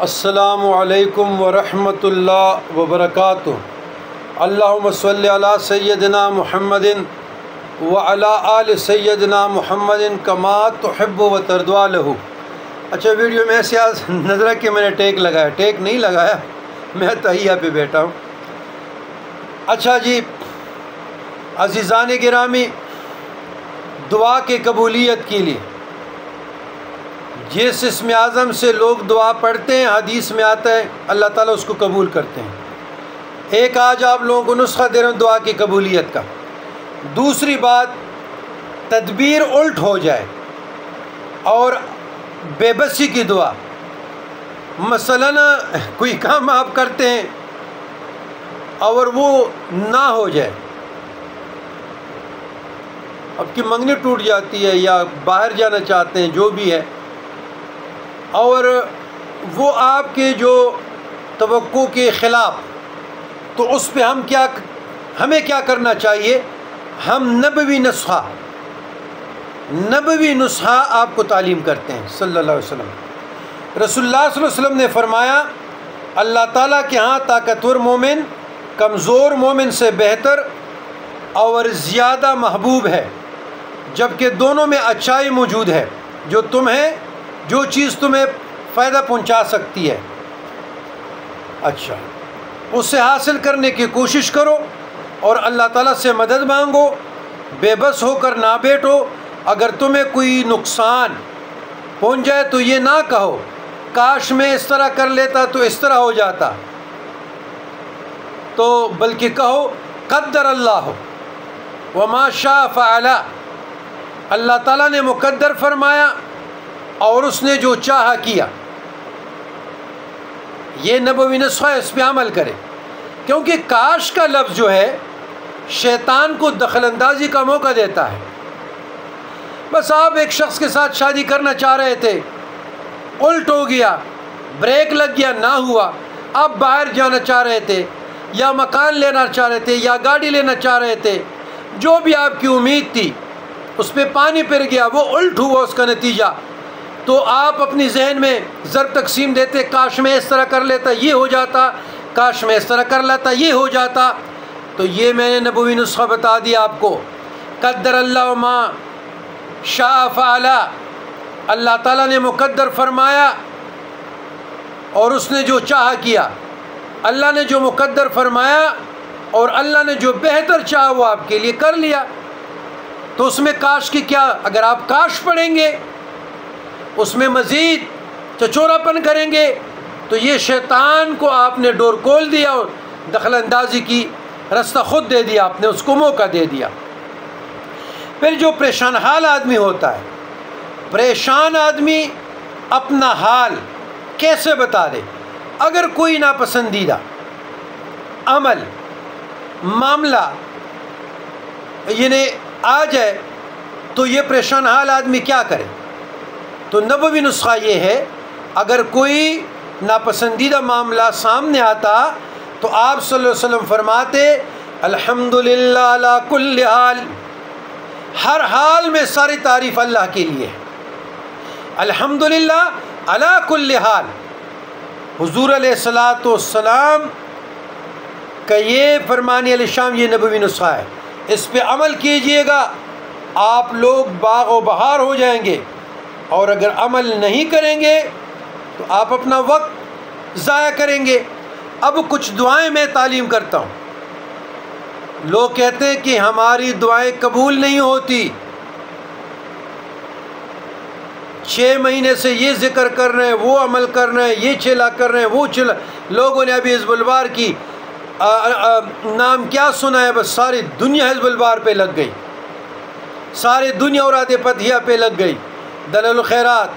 السلام علیکم ورحمۃ اللہ وبرکاتہ۔ اللہم صلی علی سیدنا محمد وعلی آل سیدنا محمد کما تحب و ترضی لہ۔ اچھا، ویڈیو میں ایسے نظر کہ میں نے ٹیک لگایا، ٹیک نہیں لگایا، میں تہیہ پہ بیٹھا ہوں۔ اچھا جی، عزیزان گرامی، دعا کے قبولیت کے لیے جس اسم اعظم سے لوگ دعا پڑھتے ہیں، حدیث میں آتا ہے اللہ تعالیٰ اس کو قبول کرتے ہیں۔ ایک آج آپ لوگوں کو نسخہ دے رہا ہوں دعا کی قبولیت کا۔ دوسری بات، تدبیر الٹ ہو جائے اور بے بسی کی دعا، مثلاً کوئی کام آپ کرتے ہیں اور وہ نہ ہو جائے، آپ کی منگنی ٹوٹ جاتی ہے یا باہر جانا چاہتے ہیں، جو بھی ہے، اور وہ آپ کے جو توقع کے خلاف، تو اس پہ ہمیں کیا کرنا چاہیے؟ ہم نبوی نسخہ آپ کو تعلیم کرتے ہیں صلی اللہ علیہ وسلم۔ رسول اللہ صلی اللہ علیہ وسلم نے فرمایا، اللہ تعالیٰ کے ہاں طاقتور مومن کمزور مومن سے بہتر اور زیادہ محبوب ہے، جبکہ دونوں میں اچھائی موجود ہے، جو چیز تمہیں فائدہ پہنچا سکتی ہے، اچھا اسے حاصل کرنے کی کوشش کرو اور اللہ تعالیٰ سے مدد مانگو، بے بس ہو کر نہ بیٹھو۔ اگر تمہیں کوئی نقصان پہنچ جائے تو یہ نہ کہو کاش میں اس طرح کر لیتا تو اس طرح ہو جاتا، تو بلکہ کہو قدر اللہ وما شاء فعل، اللہ تعالیٰ نے مقدر فرمایا اور اس نے جو چاہا کیا۔ یہ نبوی نسخہ، اس پہ عمل کرے، کیونکہ کاش کا لفظ جو ہے شیطان کو دخل اندازی کا موقع دیتا ہے۔ بس آپ ایک شخص کے ساتھ شادی کرنا چاہ رہے تھے، الٹ ہو گیا، بریک لگ گیا، نہ ہوا، آپ باہر جانا چاہ رہے تھے یا مکان لینا چاہ رہے تھے یا گاڑی لینا چاہ رہے تھے، جو بھی آپ کی امید تھی اس پہ پانی پھر گیا، وہ الٹ ہوا اس کا نتیجہ، تو آپ اپنی ذہن میں ضرب تقسیم دیتے، کاش میں اس طرح کر لیتا یہ ہو جاتا، کاش میں اس طرح کر لیتا یہ ہو جاتا۔ تو یہ میں نے نبوی نسخہ بتا دیا آپ کو، قدر اللہ ما شاء فعل، اللہ تعالیٰ نے مقدر فرمایا اور اس نے جو چاہا کیا۔ اللہ نے جو مقدر فرمایا اور اللہ نے جو بہتر چاہا وہ آپ کے لیے کر لیا، تو اس میں کاش کی کیا؟ اگر آپ کاش پڑھیں گے، اس میں مزید چچورا پن کریں گے، تو یہ شیطان کو آپ نے ڈور کھول دیا اور دخل اندازی کی رستہ خود دے دیا، آپ نے اس کو موقع دے دیا۔ پھر جو پریشان حال آدمی ہوتا ہے، پریشان آدمی اپنا حال کیسے بتا دے؟ اگر کوئی ناپسندیدہ عمل معاملہ یعنی آ جائے تو یہ پریشان حال آدمی کیا کرے؟ تو نبوی نسخہ یہ ہے، اگر کوئی ناپسندیدہ معاملہ سامنے آتا تو آپ صلی اللہ علیہ وسلم فرماتے الحمدللہ علی کل حال، ہر حال میں ساری تعریف اللہ کے لیے ہے، الحمدللہ علی کل حال۔ حضور علیہ الصلاۃ والسلام کا یہ فرمان علی شام، یہ نبوی نسخہ ہے، اس پہ عمل کیجئے گا، آپ لوگ باغ و بہار ہو جائیں گے، اور اگر عمل نہیں کریں گے تو آپ اپنا وقت ضائع کریں گے۔ اب کچھ دعائیں میں تعلیم کرتا ہوں۔ لوگ کہتے ہیں کہ ہماری دعائیں قبول نہیں ہوتی، 6 مہینے سے یہ ذکر کر رہے ہیں، وہ عمل کر رہے ہیں، یہ چلا کر رہے ہیں، وہ چلا۔ لوگوں نے ابھی حزب البار کی نام کیا سنا ہے؟ بس ساری دنیا حزب البار پہ لگ گئی، ساری دنیا اوراد فتحیہ پہ لگ گئی، دلائل الخیرات،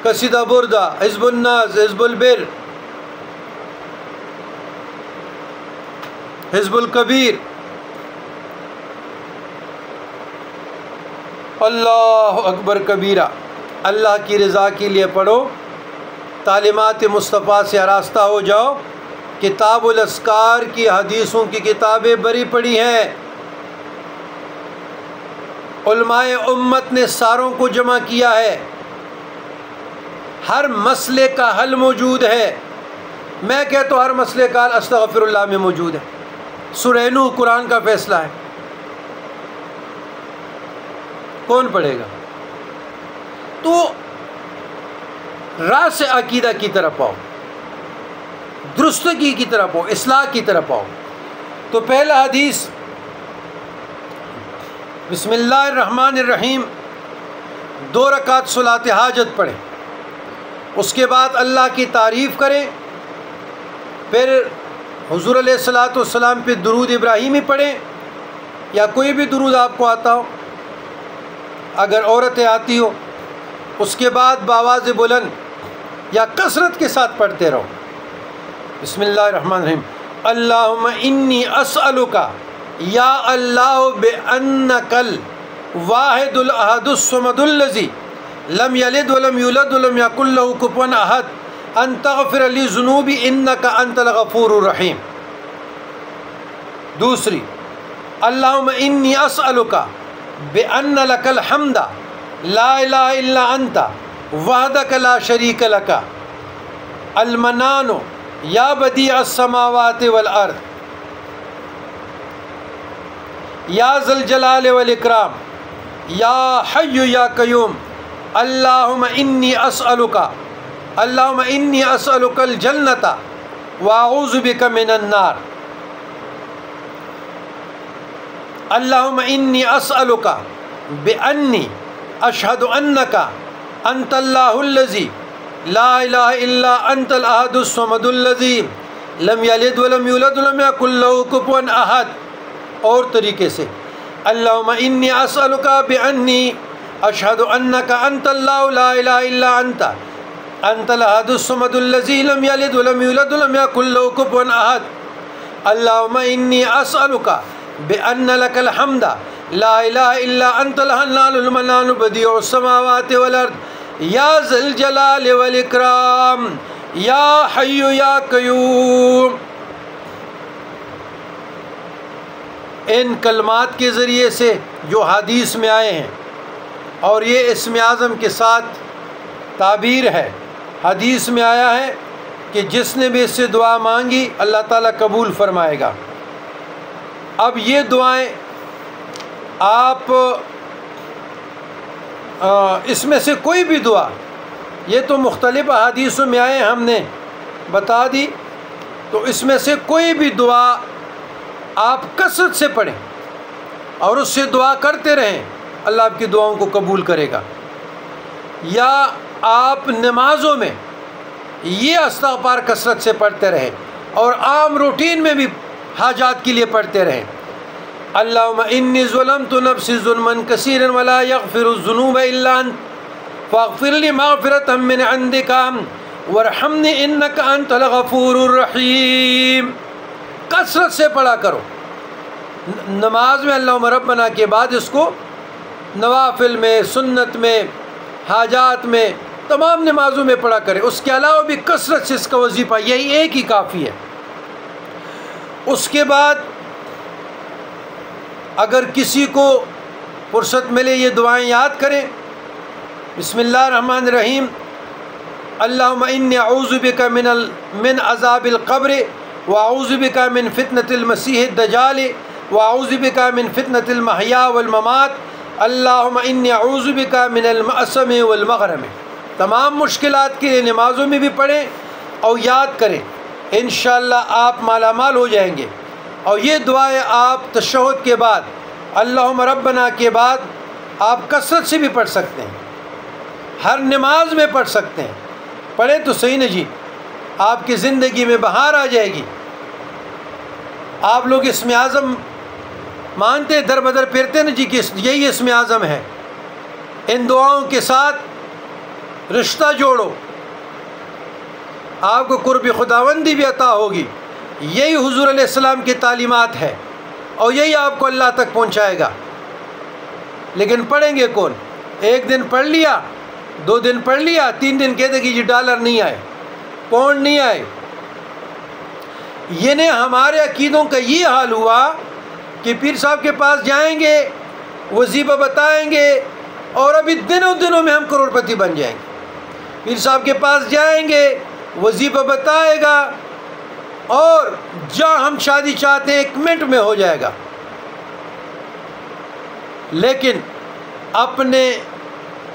قصیدہ بردہ، حزب الناز، حزب البر، حزب الکبیر، اللہ اکبر کبیرہ۔ اللہ کی رضا کے لیے پڑھو، تعلیمات مصطفیٰ سے آراستہ ہو جاؤ۔ کتاب الاذکار کی حدیثوں کی کتابیں بری پڑی ہیں، علماء امت نے ساروں کو جمع کیا ہے، ہر مسئلے کا حل موجود ہے۔ میں کہتا ہوں ہر مسئلے کا حل استغفر اللہ میں موجود ہے۔ سورہ نوح قرآن کا فیصلہ ہے، کون پڑھے گا؟ تو راہ سے عقیدہ کی طرف آؤ، درستگی کی طرف آؤ، اصلاح کی طرف آؤ۔ تو پہلا حدیث، بسم اللہ الرحمن الرحیم، 2 رکعت صلاۃ حاجت پڑھیں، اس کے بعد اللہ کی تعریف کریں، پھر حضور علیہ الصلاۃ والسلام پہ درود ابراہیمی پڑھیں یا کوئی بھی درود آپ کو آتا ہو، اگر عورتیں آتی ہو، اس کے بعد بآواز بلند یا کثرت کے ساتھ پڑھتے رہو۔ بسم اللہ الرحمن الرحیم، اللہم انی اسألک یا اللہ بأنک الواحد الاحد الصمد الذی لم یلد ولم یولد ولم یکن لہ کفوا احد ان تغفر لی ذنوبی انک انت الغفور الرحیم۔ دوسری، اللہم انی اسألک بأن لک الحمد لا الہ الا انت وحدک لا شریک لک المنان یا بدیع السماوات والارض یا ذا الجلال والاکرام یا حی یا قیوم اللہم انی اسألک الجنۃ واعوذ بک من النار۔ اللہم انی اسألک بانی اشہد انک انت اللہ الذی لا الہ الا انت الاحد الصمد الذی لم یلد ولم یولد ولم یکن لہ کفوا احد۔ اور طریقے سے، اللہم انی اسألک بانی اشہد انک انت اللہ لا الہ الا انت الاحد الصمد الذی لم یلد ولم یولد ولم یکن لہ کفوا احد۔ اللہم انی اسألک بأن لک الحمد لا الہ الا انت الحنان المنان بدیع السماوات والارض یا ذا الجلال والاکرام یا حی یا قیوم۔ ان کلمات کے ذریعے سے جو حدیث میں آئے ہیں، اور یہ اسم اعظم کے ساتھ تعبیر ہے، حدیث میں آیا ہے کہ جس نے بھی اس سے دعا مانگی اللہ تعالیٰ قبول فرمائے گا۔ اب یہ دعائیں آپ اس میں سے کوئی بھی دعا، یہ تو مختلف احادیثوں میں آئے ہم نے بتا دی، تو اس میں سے کوئی بھی دعا آپ کثرت سے پڑھیں اور اس سے دعا کرتے رہیں، اللہ آپ کی دعاؤں کو قبول کرے گا۔ یا آپ نمازوں میں یہ استغفار کثرت سے پڑھتے رہیں اور عام روٹین میں بھی حاجات کے لیے پڑھتے رہیں۔ اللہم انی ظلمت نفسی ظلما کثیرا ولا یغفر الذنوب الا انت فاغفر لی مغفرۃ من عندک وارحمنی انک انت الغفور الرحیم۔ کثرت سے پڑھا کرو نماز میں، اللہم ربنا کے بعد اس کو نوافل میں، سنت میں، حاجات میں، تمام نمازوں میں پڑھا کرے۔ اس کے علاوہ بھی کثرت سے اس کا وظیفہ یہی ایک ہی کافی ہے۔ اس کے بعد اگر کسی کو فرصت ملے یہ دعائیں یاد کریں۔ بسم اللہ الرحمن الرحیم، اللہم انی اعوذ بک من عذاب القبر واعوذ بک من فتنة المسیح الدجال واعوذ بک من فتنة المحیا والممات اللہم انی اعوذ بک من المأثم والمغرم۔ تمام مشکلات کے لیے نمازوں میں بھی پڑھیں اور یاد کریں، انشاءاللہ آپ مالا مال ہو جائیں گے۔ اور یہ دعائیں آپ تشہد کے بعد، اللہم ربنا کے بعد آپ کثرت سے بھی پڑھ سکتے ہیں، ہر نماز میں پڑھ سکتے ہیں۔ پڑھیں تو صحیح نا جی، آپ کی زندگی میں بہار آ جائے گی۔ آپ لوگ اسم اعظم مانتے در بدر پھرتے نا جی کہ یہی اسم اعظم ہے، ان دعاؤں کے ساتھ رشتہ جوڑو، آپ کو قرب خداوندی بھی عطا ہوگی۔ یہی حضور علیہ السلام کی تعلیمات ہے اور یہی آپ کو اللہ تک پہنچائے گا۔ لیکن پڑھیں گے کون؟ ایک دن پڑھ لیا، 2 دن پڑھ لیا، 3 دن کہتے کہ جی ڈالر نہیں آئے، پاؤنڈ نہیں آئے۔ یہ نے ہمارے عقیدوں کا یہ حال ہوا کہ پیر صاحب کے پاس جائیں گے، وظیفہ بتائیں گے اور ابھی دنوں میں ہم کروڑ پتی بن جائیں گے۔ پیر صاحب کے پاس جائیں گے، وظیفہ بتائے گا، اور جہاں ہم شادی چاہتے ہیں 1 منٹ میں ہو جائے گا۔ لیکن اپنے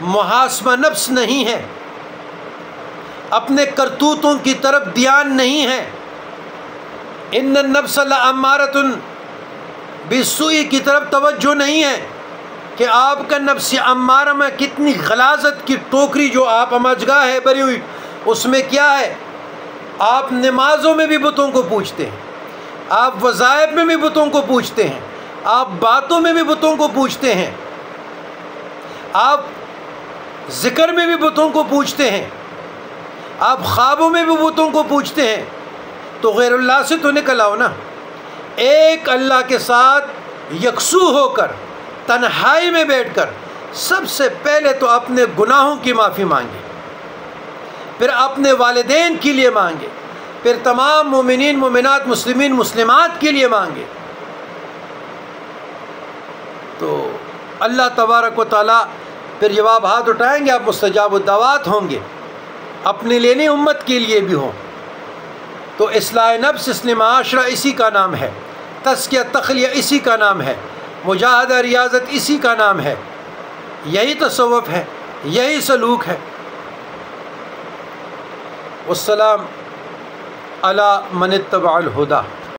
محاسبہ نفس نہیں ہے، اپنے کرتوتوں کی طرف دھیان نہیں ہے۔ ان النفس لامارۃ بالسوء کی طرف توجہ نہیں ہے کہ آپ کا نفس امارہ میں کتنی غلاظت کی ٹوکری جو آپ امجگاہ ہے بری ہوئی، اس میں کیا ہے؟ آپ نمازوں میں بھی بتوں کو پوچھتے ہیں، آپ وظائف میں بھی بتوں کو پوچھتے ہیں، آپ باتوں میں بھی بتوں کو پوچھتے ہیں، آپ ذکر میں بھی بتوں کو پوچھتے ہیں، آپ خوابوں میں بھی بتوں کو پوچھتے ہیں۔ تو غیر اللہ سے تو نکل آؤ نا، ایک اللہ کے ساتھ یکسو ہو کر تنہائی میں بیٹھ کر سب سے پہلے تو اپنے گناہوں کی معافی مانگے، پھر اپنے والدین کے لیے مانگے، پھر تمام مومنین مومنات مسلمین مسلمات کے لیے مانگے۔ تو اللہ تبارک و تعالیٰ پھر جب آپ ہاتھ اٹھائیں گے آپ مستجاب الدعوات ہوں گے، اپنے لیے نہیں امت کے لیے بھی ہوں۔ تو اصلاح نفس اصلاح معاشرہ اسی کا نام ہے، تزکیہ تخلیہ اسی کا نام ہے، مجاہدہ ریاضت اسی کا نام ہے، یہی تصوف ہے، یہی سلوک ہے۔ والسلام علی من اتبع الہدی۔